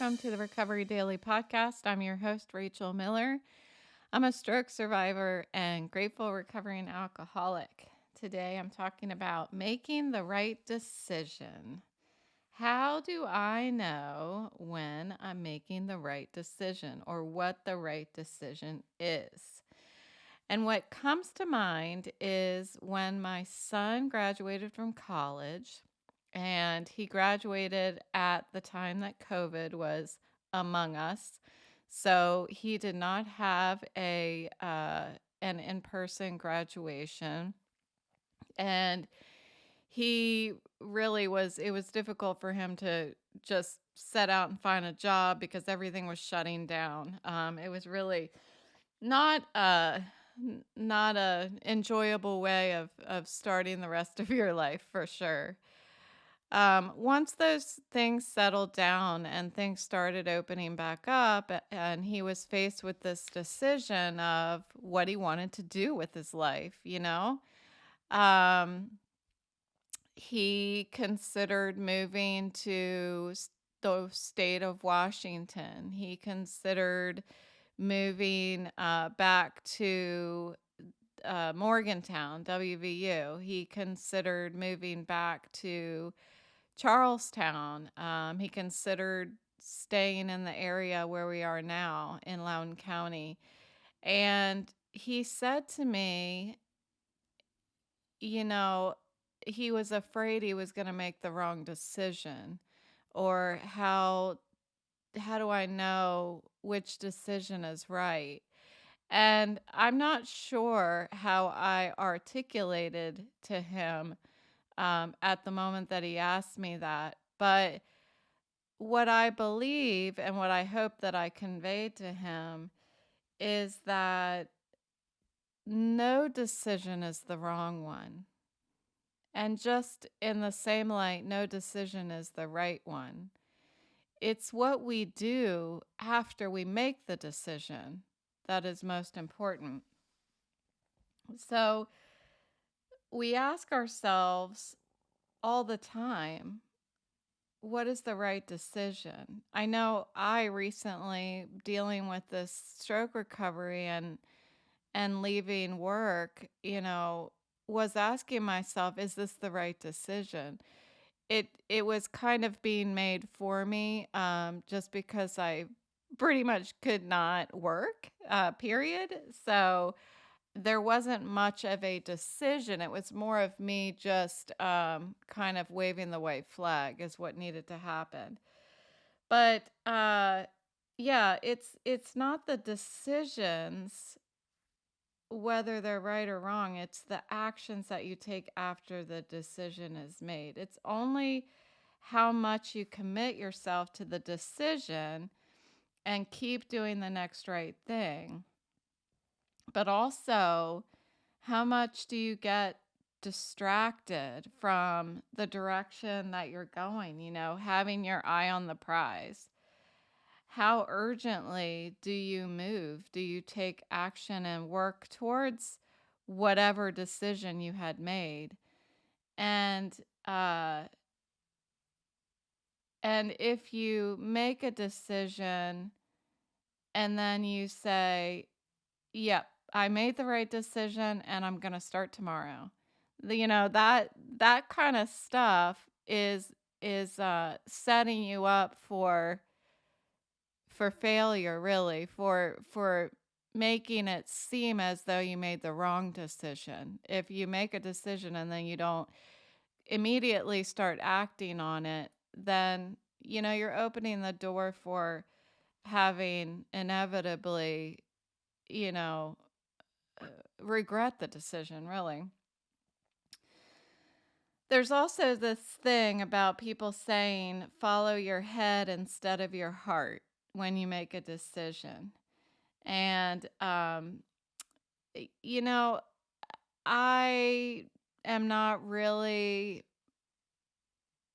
welcome to the Recovery Daily Podcast. I'm your host, Rachel Miller. I'm a stroke survivor and grateful recovering alcoholic. Today, I'm talking about making the right decision. How do I know when I'm making the right decision or what the right decision is? And what comes to mind is when my son graduated from college, and he graduated at the time that COVID was among us. So he did not have an in-person graduation, and he really was it was difficult for him to just set out and find a job because everything was shutting down. It was really not not a enjoyable way of starting the rest of your life, for sure. Once those things settled down and things started opening back up, and he was faced with this decision of what he wanted to do with his life. Um, he considered moving to the state of Washington. He considered moving back to Morgantown, WVU. He considered moving back to Charlestown. He considered staying in the area where we are now in Loudoun County. And he said to me, you know, he was afraid he was going to make the wrong decision, or how do I know which decision is right? And I'm not sure how I articulated to him at the moment that he asked me that. But what I believe and what I hope that I conveyed to him is that no decision is the wrong one. And just in the same light, no decision is the right one. It's what we do after we make the decision that is most important. So we ask ourselves all the time, what is the right decision? I know I recently, dealing with this stroke recovery and leaving work, was asking myself, is this the right decision? It was kind of being made for me, just because I pretty much could not work, period. So there wasn't much of a decision. It was more of me just kind of waving the white flag is what needed to happen. But yeah, it's not the decisions, whether they're right or wrong. It's the actions that you take after the decision is made. It's only how much you commit yourself to the decision and keep doing the next right thing. But also, how much do you get distracted from the direction that you're going, having your eye on the prize? How urgently do you move? Do you take action and work towards whatever decision you had made? And uh and if you make a decision and then you say, "Yep, I made the right decision and I'm going to start tomorrow." That kind of stuff is setting you up for failure, really, for making it seem as though you made the wrong decision. If you make a decision and then you don't immediately start acting on it, then you're opening the door for having inevitably, you know, regret the decision, really. There's also this thing about people saying follow your head instead of your heart when you make a decision. And, you know, I am not really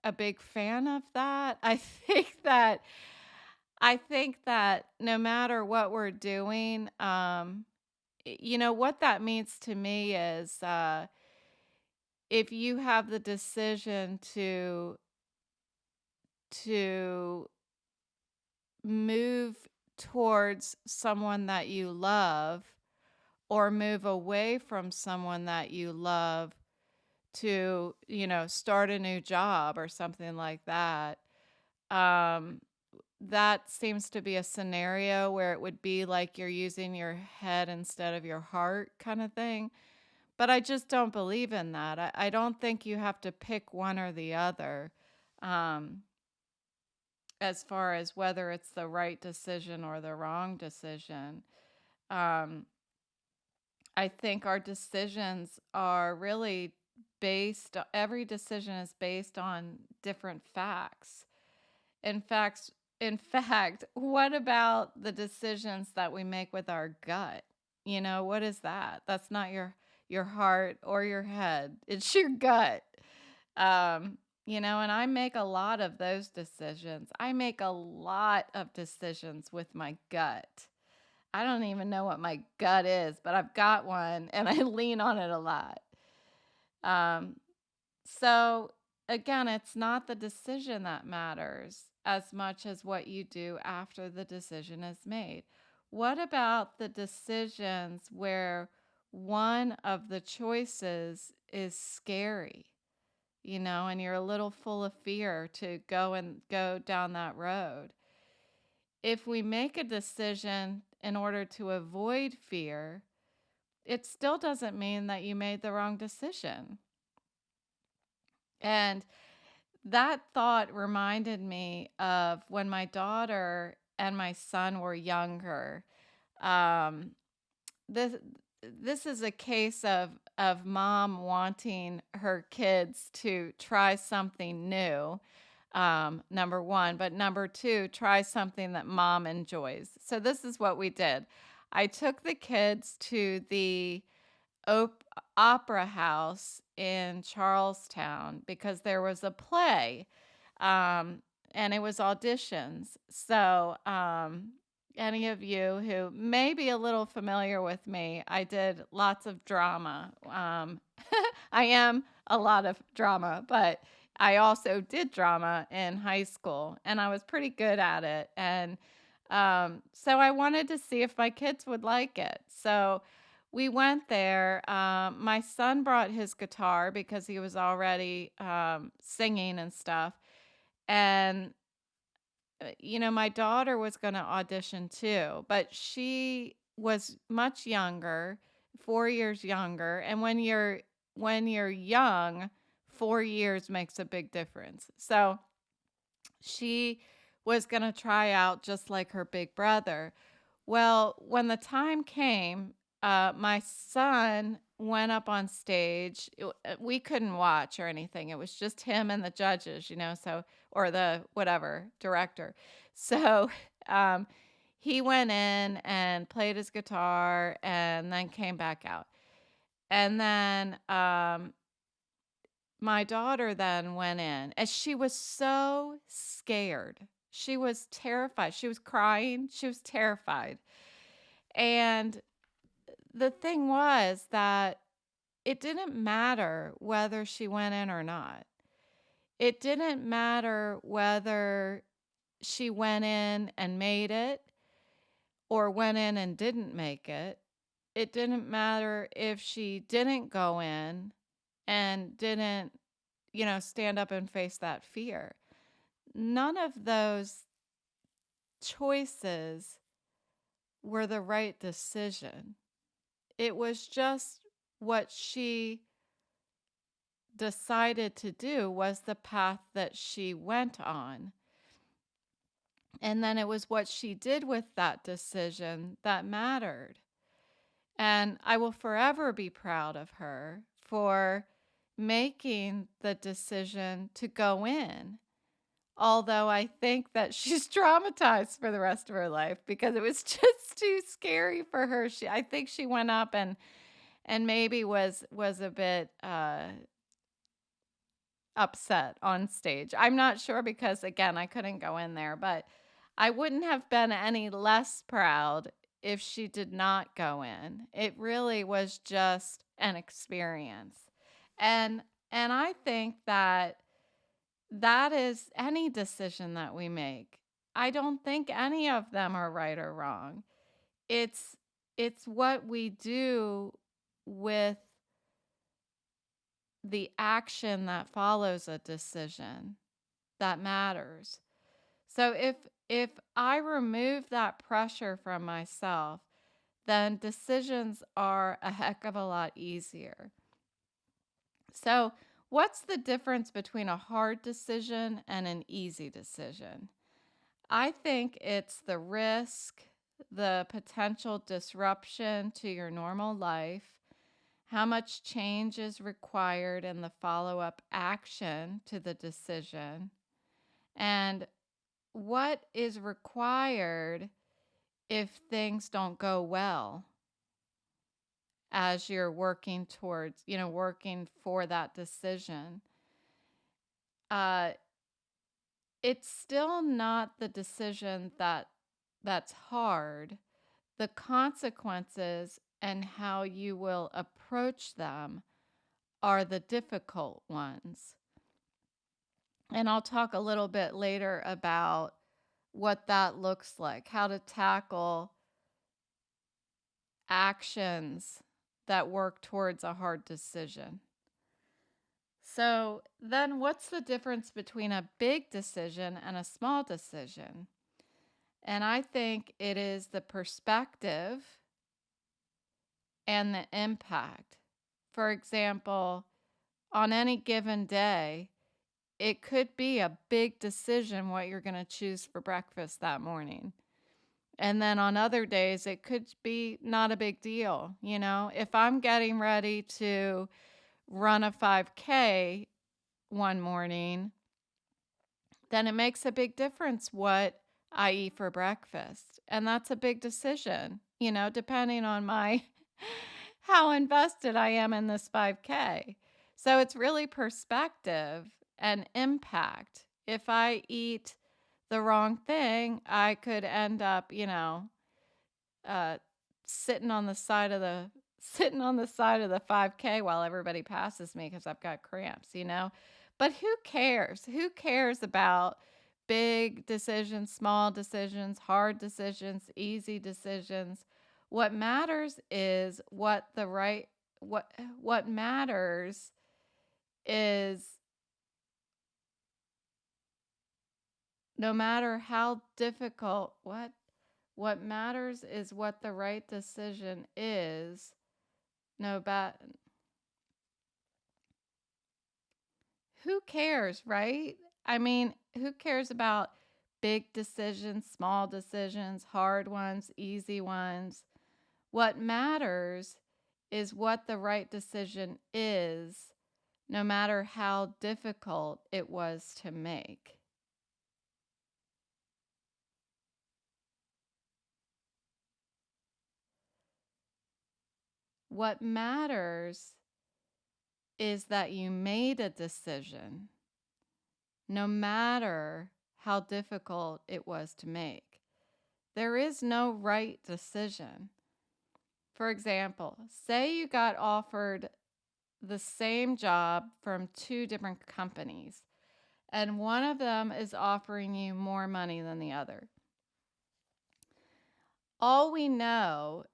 a big fan of that. I think that no matter what we're doing, what that means to me is, if you have the decision to move towards someone that you love or move away from someone that you love to, start a new job or something like that. Um, that seems to be a scenario where it would be like you're using your head instead of your heart kind of thing. But I just don't believe in that. I don't think you have to pick one or the other, um, as far as whether it's the right decision or the wrong decision. Um, I think our decisions are really every decision is based on different facts. In fact, what about the decisions that we make with our gut? What is that? That's not your heart or your head. It's your gut. And I make a lot of those decisions. I make a lot of decisions with my gut. I don't even know what my gut is, but I've got one and I lean on it a lot. Um, so again, it's not the decision that matters as much as what you do after the decision is made. What about the decisions where one of the choices is scary, and you're a little full of fear to go down that road? If we make a decision in order to avoid fear, it still doesn't mean that you made the wrong decision. And that thought reminded me of when my daughter and my son were younger. Um, this this is a case of mom wanting her kids to try something new. Number one, but number two, try something that mom enjoys. So this is what we did. I took the kids to the op- opera house in Charlestown because there was a play, um, and it was auditions. So, any of you who may be a little familiar with me, I did lots of drama. I am a lot of drama, but I also did drama in high school, and I was pretty good at it. And so I wanted to see if my kids would like it. So we went there. My son brought his guitar because he was already singing and stuff. And, my daughter was going to audition too, but she was much younger, 4 years younger. And when you're young, 4 years makes a big difference. So she was going to try out just like her big brother. Well, when the time came, my son went up on stage. We couldn't watch or anything. It was just him and the judges, or the whatever director. So um, he went in and played his guitar and then came back out. And then my daughter then went in, and she was so scared. She was terrified. She was crying. She was terrified. And the thing was that it didn't matter whether she went in or not. It didn't matter whether she went in and made it or went in and didn't make it. It didn't matter if she didn't go in and didn't, stand up and face that fear. None of those choices were the right decision. It was just what she decided to do was the path that she went on. And then it was what she did with that decision that mattered. And I will forever be proud of her for making the decision to go in. Although I think that she's traumatized for the rest of her life because it was just too scary for her. I think she went up and maybe was a bit upset on stage. I'm not sure because, again, I couldn't go in there, but I wouldn't have been any less proud if she did not go in. It really was just an experience. And I think that is any decision that we make. I don't think any of them are right or wrong. It's it's what we do with the action that follows a decision that matters. So if I remove that pressure from myself, then decisions are a heck of a lot easier. So, what's the difference between a hard decision and an easy decision? I think it's the risk, the potential disruption to your normal life, how much change is required in the follow up action to the decision, and what is required if things don't go well as you're working towards, working for that decision. Uh, it's still not the decision that's hard. The consequences and how you will approach them are the difficult ones. And I'll talk a little bit later about what that looks like, how to tackle actions that work towards a hard decision. So, then what's the difference between a big decision and a small decision? And I think it is the perspective and the impact. For example, on any given day, it could be a big decision what you're going to choose for breakfast that morning. And then on other days, it could be not a big deal. If I'm getting ready to run a 5K one morning, then it makes a big difference what I eat for breakfast. And that's a big decision, depending on how invested I am in this 5K. So it's really perspective and impact. If I eat the wrong thing, I could end up, uh, sitting on the side of the 5K while everybody passes me because I've got cramps. But who cares? Who cares about big decisions, small decisions, hard decisions, easy decisions? What matters is what matters is no matter how difficult what matters is what the right decision is. No bad. Who cares, right? I mean, who cares about big decisions, small decisions, hard ones, easy ones? What matters is what the right decision is, no matter how difficult it was to make. What matters is that you made a decision, no matter how difficult it was to make. There is no right decision. For example, say you got offered the same job from two different companies, and one of them is offering you more money than the other. All we know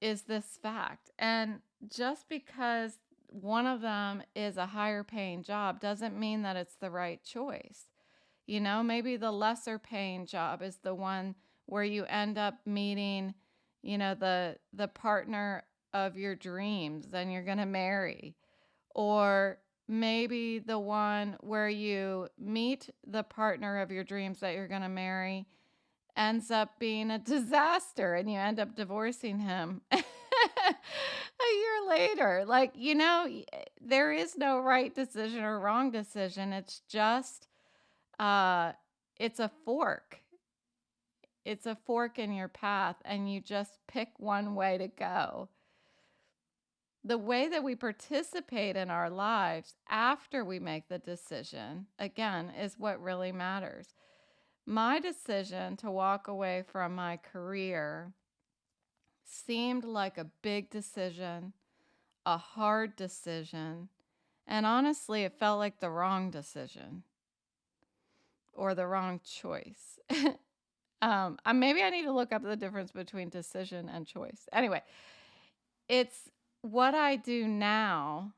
is this fact. And just because one of them is a higher paying job doesn't mean that it's the right choice. Maybe the lesser paying job is the one where you end up meeting, the partner of your dreams and you're going to marry. Or maybe the one where you meet the partner of your dreams that you're going to marry ends up being a disaster and you end up divorcing him a year later. There is no right decision or wrong decision. It's just, it's a fork. It's a fork in your path, and you just pick one way to go. The way that we participate in our lives after we make the decision, again, is what really matters. My decision to walk away from my career seemed like a big decision, a hard decision, and honestly, it felt like the wrong decision. or the wrong choice. Maybe I need to look up the difference between decision and choice. Anyway, it's what I do now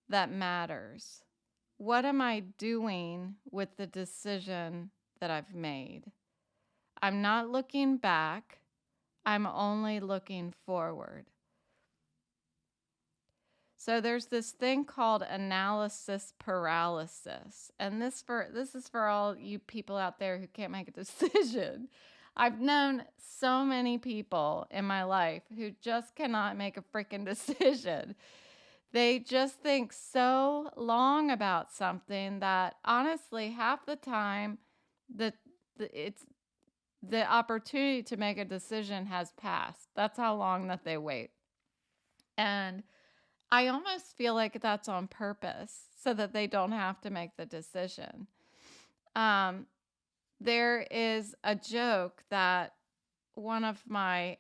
that matters. What am I doing with the decision that I've made? I'm not looking back. I'm only looking forward. So there's this thing called analysis paralysis. And this is for all you people out there who can't make a decision. I've known so many people in my life who just cannot make a freaking decision. They just think so long about something that honestly half the time the it's the opportunity to make a decision has passed. That's how long that they wait. And I almost feel like that's on purpose so that they don't have to make the decision. There is a joke that one of my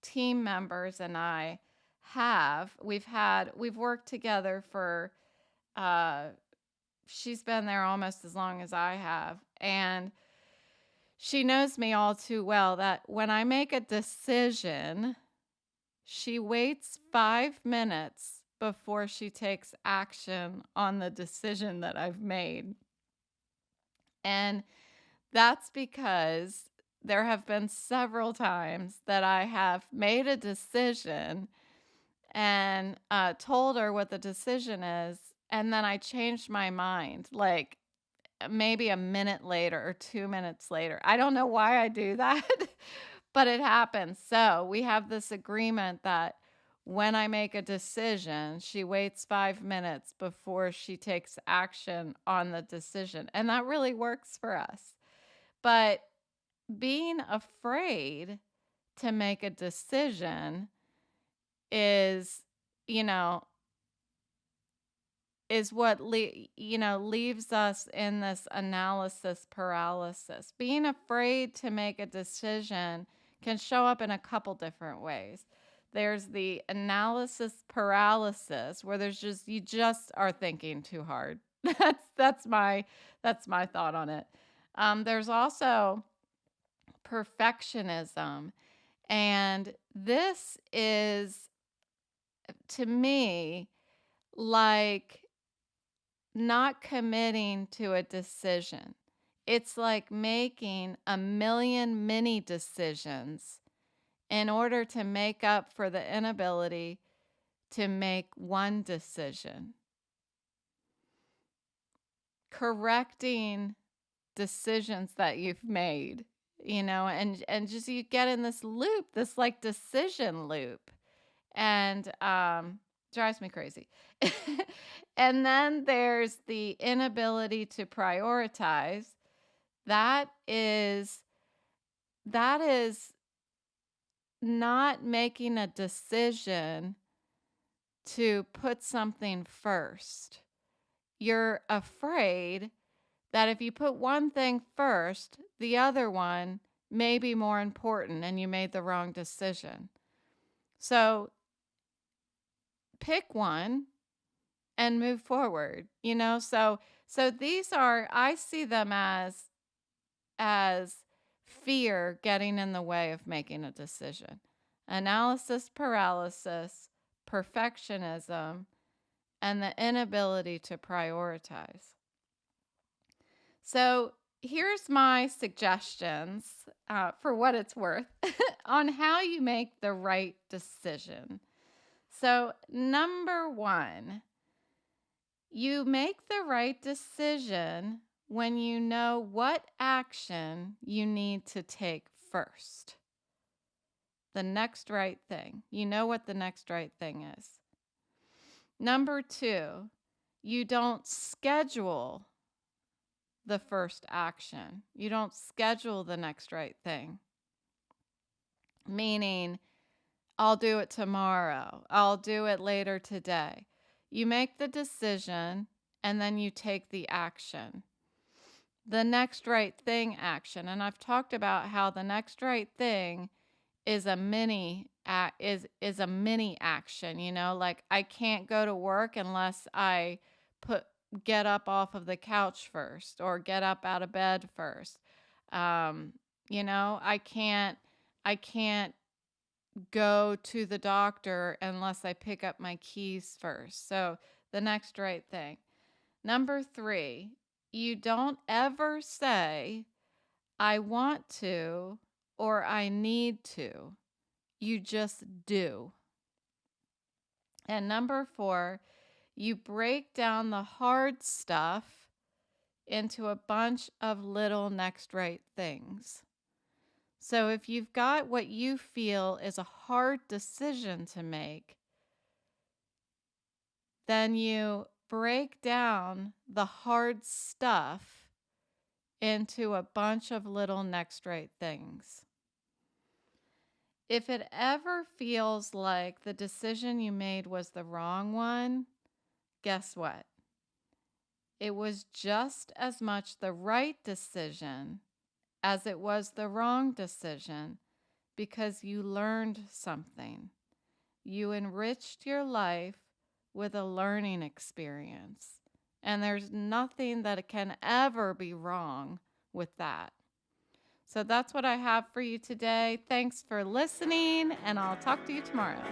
team members and I have. We've worked together for, she's been there almost as long as I have. And she knows me all too well that when I make a decision, she waits 5 minutes before she takes action on the decision that I've made. And that's because there have been several times that I have made a decision and told her what the decision is, and then I changed my mind, like maybe a minute later or 2 minutes later. I don't know why I do that, but it happens. So we have this agreement that when I make a decision, she waits 5 minutes before she takes action on the decision. And that really works for us. But being afraid to make a decision is, you know, is what leaves us in this analysis paralysis. Being afraid to make a decision can show up in a couple different ways. There's the analysis paralysis where you just are thinking too hard. That's my thought on it. There's also perfectionism, and this is, to me, like not committing to a decision. It's like making a million mini decisions in order to make up for the inability to make one decision. Correcting decisions that you've made, and just you get in this loop, this like decision loop, and drives me crazy. And then there's the inability to prioritize. That is not making a decision to put something first. You're afraid that if you put one thing first, the other one may be more important and you made the wrong decision. So pick one and move forward, so these are, I see them as fear getting in the way of making a decision. Analysis paralysis, perfectionism, and the inability to prioritize. So here's my suggestions, for what it's worth, on how you make the right decision. So number 1, you make the right decision when you know what action you need to take first. The next right thing. You know what the next right thing is. Number 2, you don't schedule the first action. You don't schedule the next right thing. Meaning, I'll do it tomorrow. I'll do it later today. You make the decision and then you take the action. The next right thing action. And I've talked about how the next right thing is a mini action, like I can't go to work unless I put get up off of the couch first or get up out of bed first. Um, I can't go to the doctor unless I pick up my keys first. So the next right thing. Number 3, you don't ever say, I want to or I need to. You just do. And number 4, you break down the hard stuff into a bunch of little next right things. So if you've got what you feel is a hard decision to make, then you break down the hard stuff into a bunch of little next right things. If it ever feels like the decision you made was the wrong one, guess what? It was just as much the right decision as it was the wrong decision because you learned something. You enriched your life with a learning experience. And there's nothing that can ever be wrong with that. So that's what I have for you today. Thanks for listening, and I'll talk to you tomorrow.